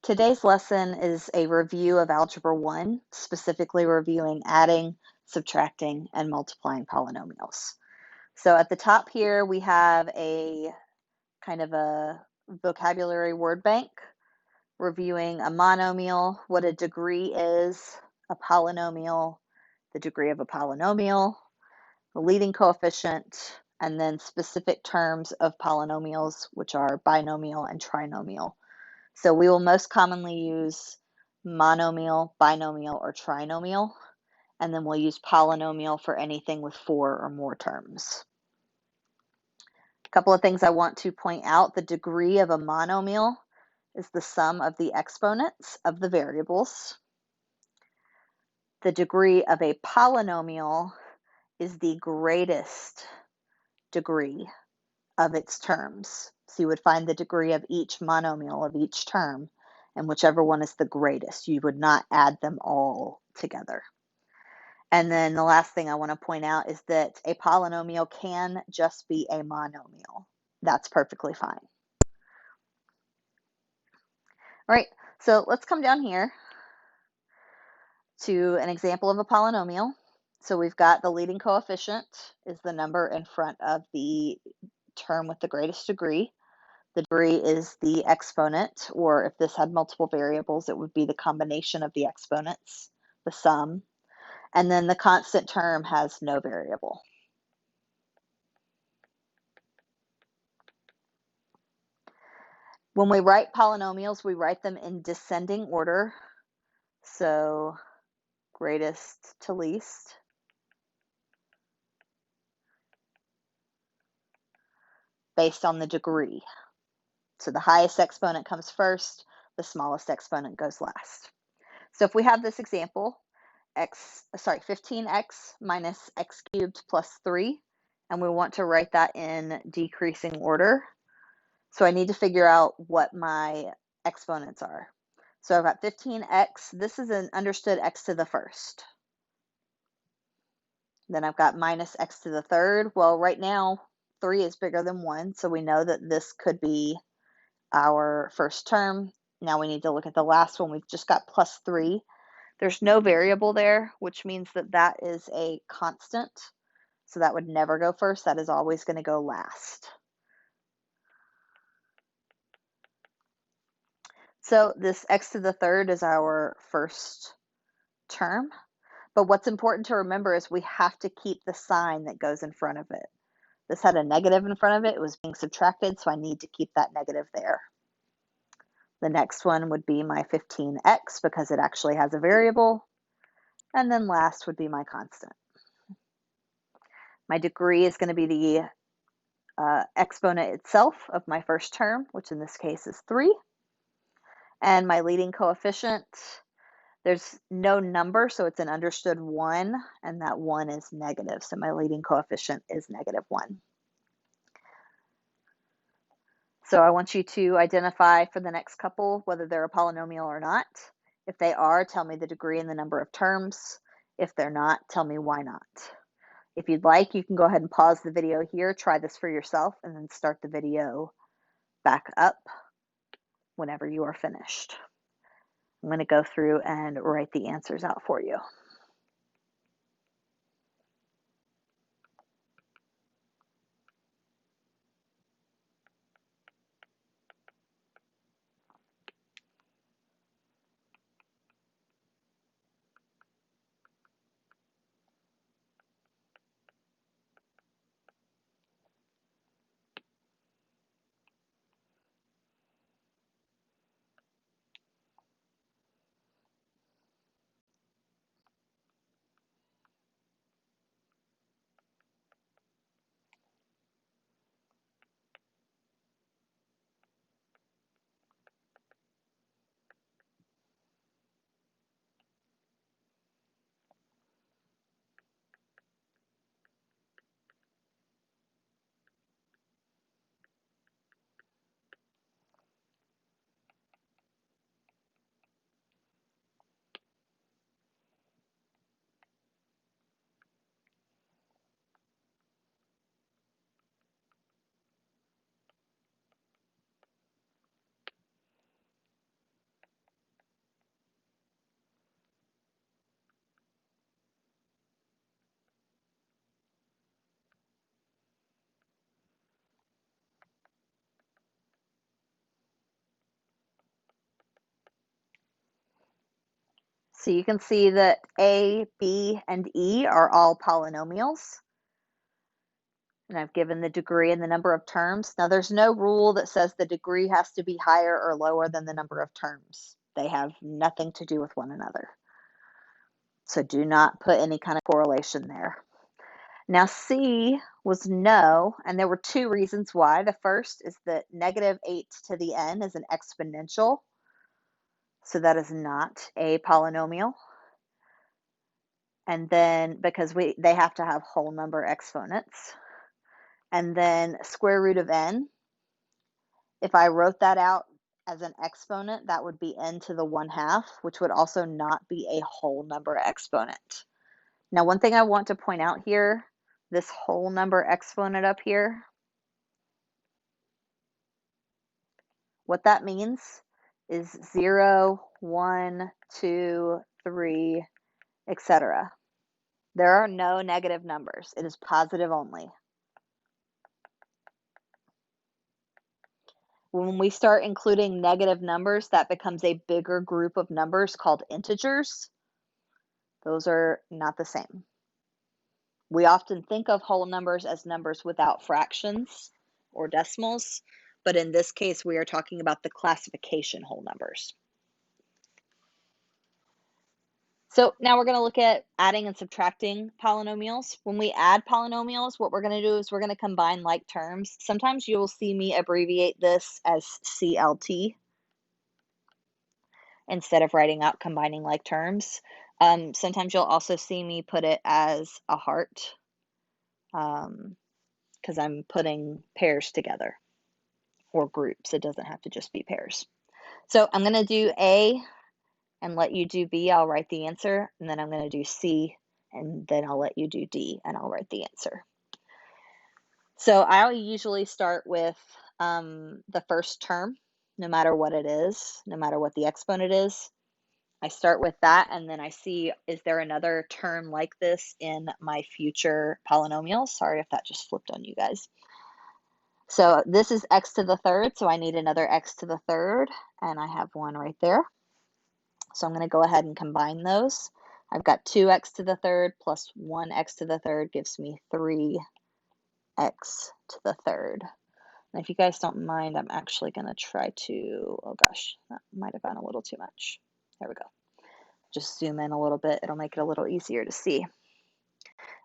Today's lesson is a review of Algebra 1, specifically reviewing adding, subtracting, and multiplying polynomials. So at the top here, we have a kind of a vocabulary word bank, reviewing a monomial, what a degree is, a polynomial, the degree of a polynomial, the leading coefficient, and then specific terms of polynomials, which are binomial and trinomial. So we will most commonly use monomial, binomial, or trinomial, and then we'll use polynomial for anything with 4 or more terms. A couple of things I want to point out. The degree of a monomial is the sum of the exponents of the variables. The degree of a polynomial is the greatest degree of its terms. So you would find the degree of each monomial of each term, and whichever one is the greatest. You would not add them all together. And then the last thing I want to point out is that a polynomial can just be a monomial. That's perfectly fine. All right, so let's come down here to an example of a polynomial. So we've got the leading coefficient is the number in front of the term with the greatest degree. The degree is the exponent, or if this had multiple variables, it would be the combination of the exponents, the sum. And then the constant term has no variable. When we write polynomials, we write them in descending order. So greatest to least. Based on the degree. So the highest exponent comes first, the smallest exponent goes last. So if we have this example, 15x minus x cubed plus 3, and we want to write that in decreasing order. So I need to figure out what my exponents are. So I've got 15x. This is an understood x to the first. Then I've got minus x to the third. Well, right now, 3 is bigger than 1, so we know that this could be our first term. Now we need to look at the last one. We've just got plus 3. There's no variable there, which means that that is a constant. So that would never go first. That is always going to go last. So this x to the third is our first term. But what's important to remember is we have to keep the sign that goes in front of it. This had a negative in front of it. It was being subtracted, so I need to keep that negative there. The next one would be my 15x because it actually has a variable. And then last would be my constant. My degree is going to be the exponent itself of my first term, which in this case is 3. And my leading coefficient, there's no number, so it's an understood 1, and that 1 is negative. So my leading coefficient is -1. So I want you to identify for the next couple whether they're a polynomial or not. If they are, tell me the degree and the number of terms. If they're not, tell me why not. If you'd like, you can go ahead and pause the video here, try this for yourself, and then start the video back up whenever you are finished. I'm going to go through and write the answers out for you. So you can see that A, B, and E are all polynomials. And I've given the degree and the number of terms. Now, there's no rule that says the degree has to be higher or lower than the number of terms. They have nothing to do with one another. So do not put any kind of correlation there. Now, C was no, and there were two reasons why. The first is that negative 8 to the n is an exponential. So that is not a polynomial. And then because they have to have whole number exponents. And then square root of n, if I wrote that out as an exponent, that would be n to the 1/2, which would also not be a whole number exponent. Now, one thing I want to point out here, this whole number exponent up here, what that means is 0, 1, 2, 3, etc. There are no negative numbers. It is positive only. When we start including negative numbers, that becomes a bigger group of numbers called integers. Those are not the same. We often think of whole numbers as numbers without fractions or decimals, but in this case, we are talking about the classification whole numbers. So now we're going to look at adding and subtracting polynomials. When we add polynomials, what we're going to do is we're going to combine like terms. Sometimes you will see me abbreviate this as CLT instead of writing out combining like terms. Sometimes you'll also see me put it as a heart because I'm putting pairs together or groups. It doesn't have to just be pairs. So I'm going to do A and let you do B. I'll write the answer, and then I'm going to do C, and then I'll let you do D, and I'll write the answer. So I'll usually start with the first term, no matter what it is, no matter what the exponent is. I start with that, and then I see, is there another term like this in my future polynomials? Sorry if that just flipped on you guys. So this is x to the third, so I need another x to the third, and I have one right there. So I'm going to go ahead and combine those. I've got 2x to the third plus 1x to the third gives me 3x to the third. And if you guys don't mind, I'm actually going to try to, oh gosh, that might have gone a little too much. There we go. Just zoom in a little bit. It'll make it a little easier to see.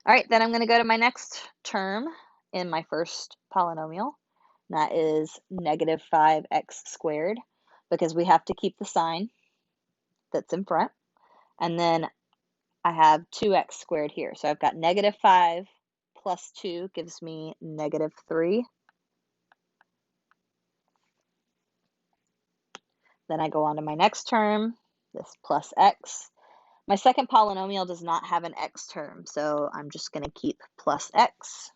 All right, then I'm going to go to my next term in my first polynomial. That is negative 5x squared, because we have to keep the sign that's in front. And then I have 2x squared here. So I've got negative 5 plus 2 gives me negative 3. Then I go on to my next term, this plus x. My second polynomial does not have an x term, so I'm just going to keep plus x.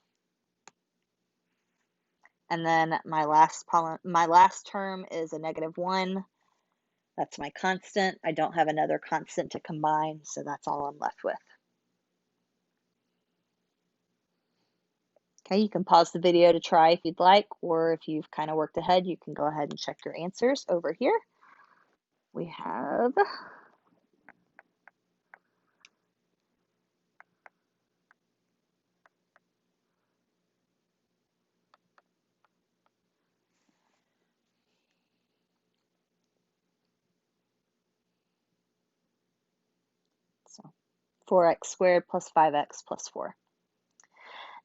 And then my last term is a negative 1. That's my constant. I don't have another constant to combine, so that's all I'm left with. Okay, you can pause the video to try if you'd like, or if you've kind of worked ahead, you can go ahead and check your answers over here. We have so 4x squared plus 5x plus 4.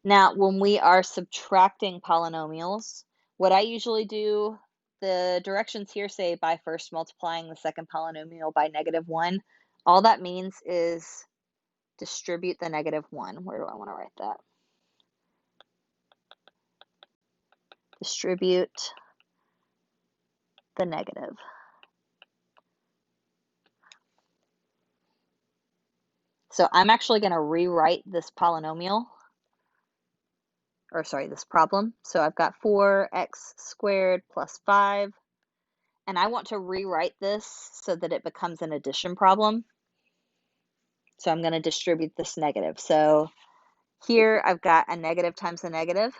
Now, when we are subtracting polynomials, what I usually do, the directions here say by first multiplying the second polynomial by negative 1. All that means is distribute the negative 1. Where do I want to write that? Distribute the negative. So I'm actually going to rewrite this polynomial, or sorry, this problem. So I've got 4x squared plus 5, and I want to rewrite this so that it becomes an addition problem. So I'm going to distribute this negative. So here I've got a negative times a negative,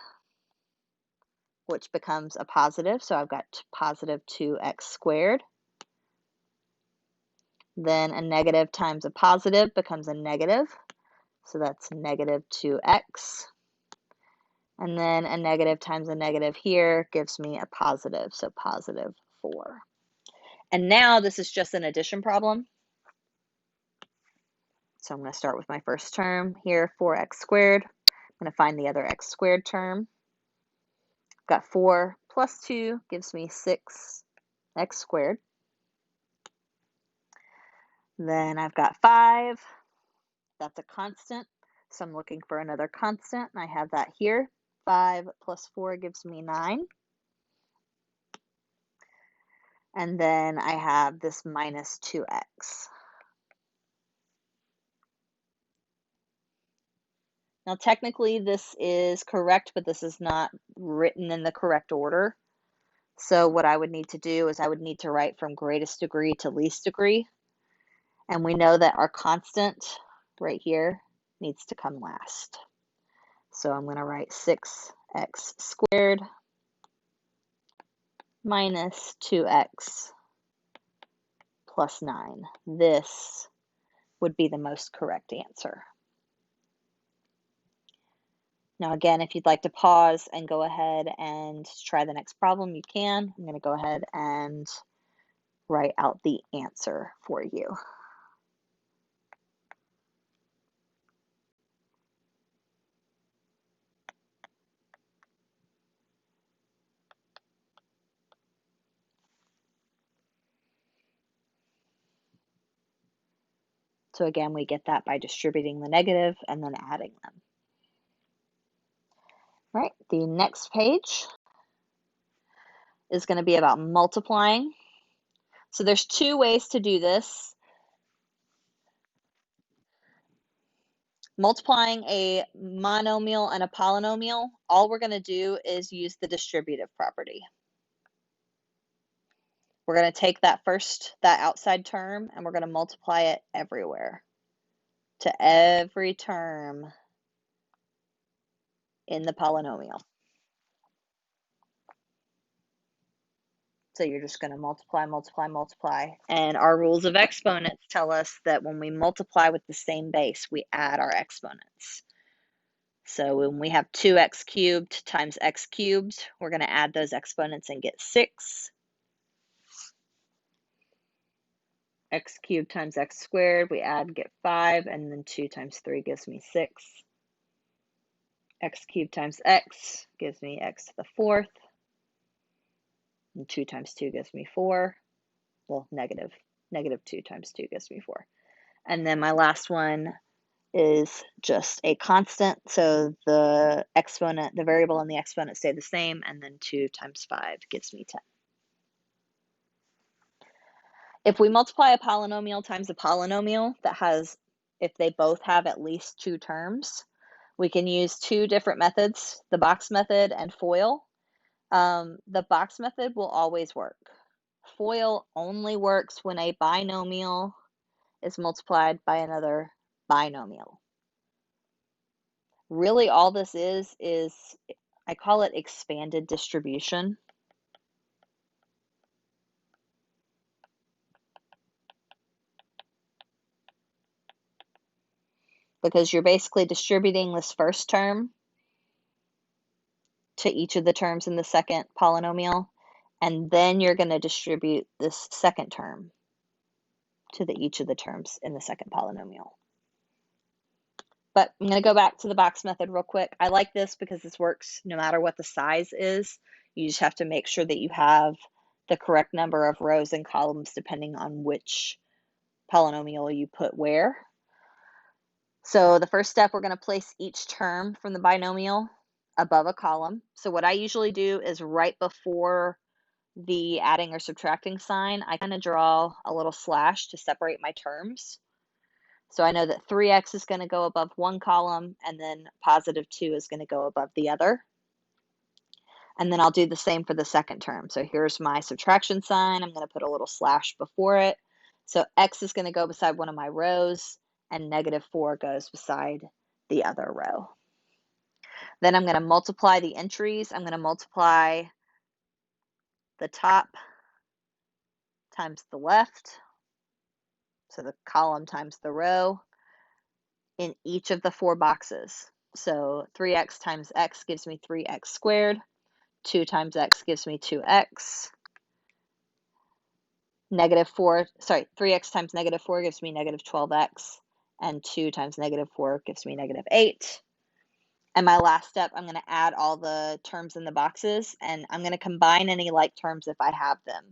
which becomes a positive. So I've got positive 2x squared Then a negative times a positive becomes a negative. So that's negative 2x. And then a negative times a negative here gives me a positive, so positive 4. And now this is just an addition problem. So I'm going to start with my first term here, 4x squared. I'm going to find the other x squared term. Got 4 plus 2 gives me 6x squared. Then I've got 5. That's a constant. So I'm looking for another constant, and I have that here. 5 plus 4 gives me 9. And then I have this minus 2x. Now, technically, this is correct, but this is not written in the correct order. So what I would need to do is I would need to write from greatest degree to least degree. And we know that our constant right here needs to come last. So I'm going to write 6x squared minus 2x plus 9. This would be the most correct answer. Now again, if you'd like to pause and go ahead and try the next problem, you can. I'm going to go ahead and write out the answer for you. So again, we get that by distributing the negative and then adding them. All right, the next page is going to be about multiplying. So there's two ways to do this. Multiplying a monomial and a polynomial, all we're going to do is use the distributive property. We're going to take that outside term, and we're going to multiply it everywhere to every term in the polynomial. So you're just going to multiply, multiply, multiply. And our rules of exponents tell us that when we multiply with the same base, we add our exponents. So when we have 2x cubed times x cubed, we're going to add those exponents and get 6. X cubed times x squared, we add and get 5, and then 2 times 3 gives me 6. X cubed times x gives me x to the 4th. And 2 times 2 gives me 4. Well, negative 2 times 2 gives me 4. And then my last one is just a constant. So the exponent, the variable and the exponent stay the same. And then 2 times 5 gives me 10. If we multiply a polynomial times a polynomial that has, if they both have at least 2 terms, we can use 2 different methods, the box method and FOIL. The box method will always work. FOIL only works when a binomial is multiplied by another binomial. Really all this is I call it expanded distribution. Because you're basically distributing this first term to each of the terms in the second polynomial, and then you're going to distribute this second term to each of the terms in the second polynomial. But I'm going to go back to the box method real quick. I like this because this works no matter what the size is. You just have to make sure that you have the correct number of rows and columns depending on which polynomial you put where. So the first step, we're going to place each term from the binomial above a column. So what I usually do is right before the adding or subtracting sign, I kind of draw a little slash to separate my terms. So I know that 3x is going to go above one column, and then positive 2 is going to go above the other. And then I'll do the same for the second term. So here's my subtraction sign. I'm going to put a little slash before it. So x is going to go beside one of my rows, and negative 4 goes beside the other row. Then I'm going to multiply the entries. I'm going to multiply the top times the left so the column times the row, in each of the 4 boxes. So 3x times x gives me 3x squared. 2 times x gives me 2x. 3x times negative 4 gives me negative 12x. And 2 times negative 4 gives me negative 8. And my last step, I'm going to add all the terms in the boxes, and I'm going to combine any like terms if I have them.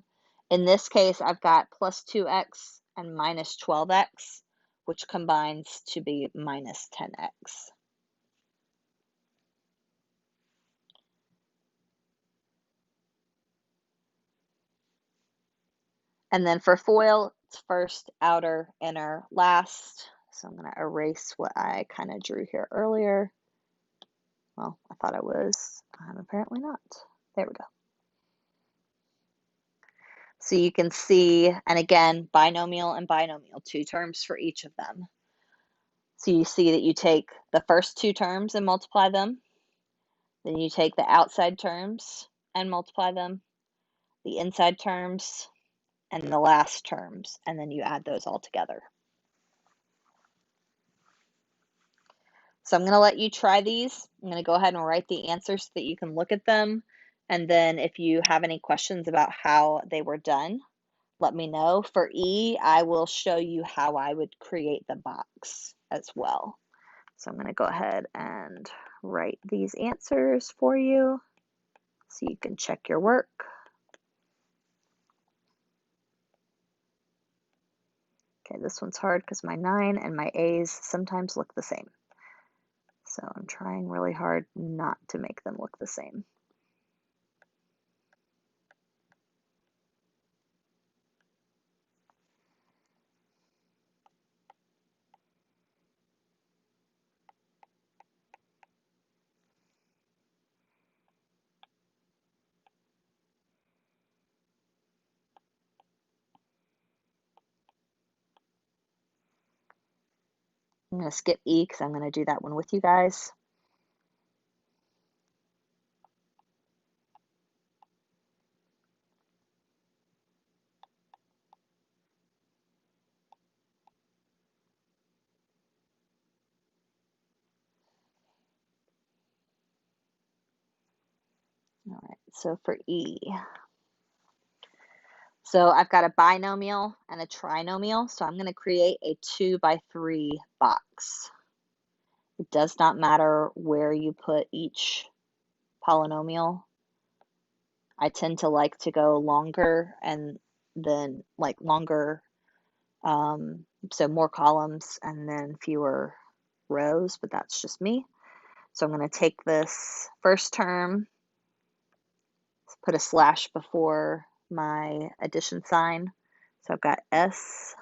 In this case, I've got plus 2x and minus 12x, which combines to be minus 10x. And then for FOIL, it's first, outer, inner, last. So I'm going to erase what I kind of drew here earlier. Well, I thought I was. I'm apparently not. There we go. So you can see, and again, binomial and binomial, 2 terms for each of them. So you see that you take the first 2 terms and multiply them. Then you take the outside terms and multiply them, the inside terms, and the last terms, and then you add those all together. So I'm going to let you try these. I'm going to go ahead and write the answers so that you can look at them. And then if you have any questions about how they were done, let me know. For E, I will show you how I would create the box as well. So I'm going to go ahead and write these answers for you so you can check your work. Okay, this one's hard because my 9 and my A's sometimes look the same. So I'm trying really hard not to make them look the same. I'm going to skip E because I'm going to do that one with you guys. All right, so for E, so I've got a binomial and a trinomial, so I'm going to create a 2 by 3 box. It does not matter where you put each polynomial. I tend to like to go longer and then like longer, so more columns and then fewer rows, but that's just me. So I'm going to take this first term, put a slash before my addition sign. So I've got S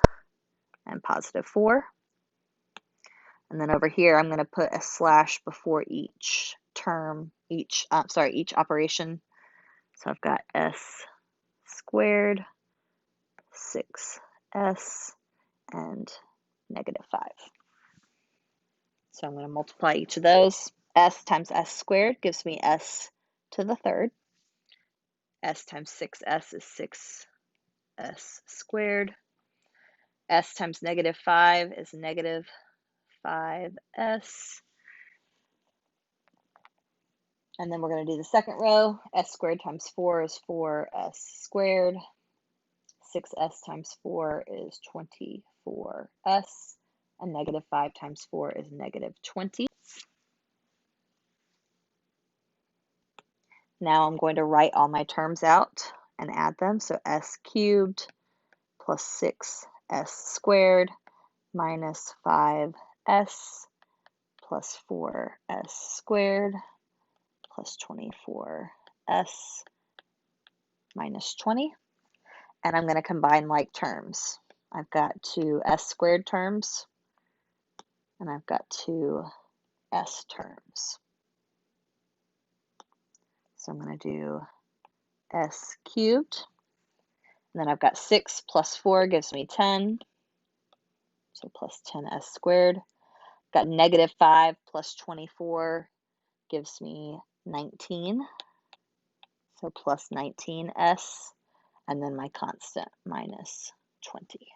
and positive 4. And then over here, I'm going to put a slash before each term, each operation. So I've got S squared, 6S, and negative 5. So I'm going to multiply each of those. S times S squared gives me S to the third. S times 6S is 6S squared. S times negative 5 is negative 5S. And then we're going to do the second row. S squared times 4 is 4S squared. 6S times 4 is 24S. And negative 5 times 4 is negative 20. Now I'm going to write all my terms out and add them. So S cubed plus 6S squared minus 5S plus 4S squared plus 24S minus 20. And I'm going to combine like terms. I've got 2 S squared terms and I've got 2 S terms. So I'm going to do S cubed. And then I've got 6 plus 4 gives me 10. So plus 10S squared. Got negative 5 plus 24 gives me 19. So plus 19S. And then my constant minus 20.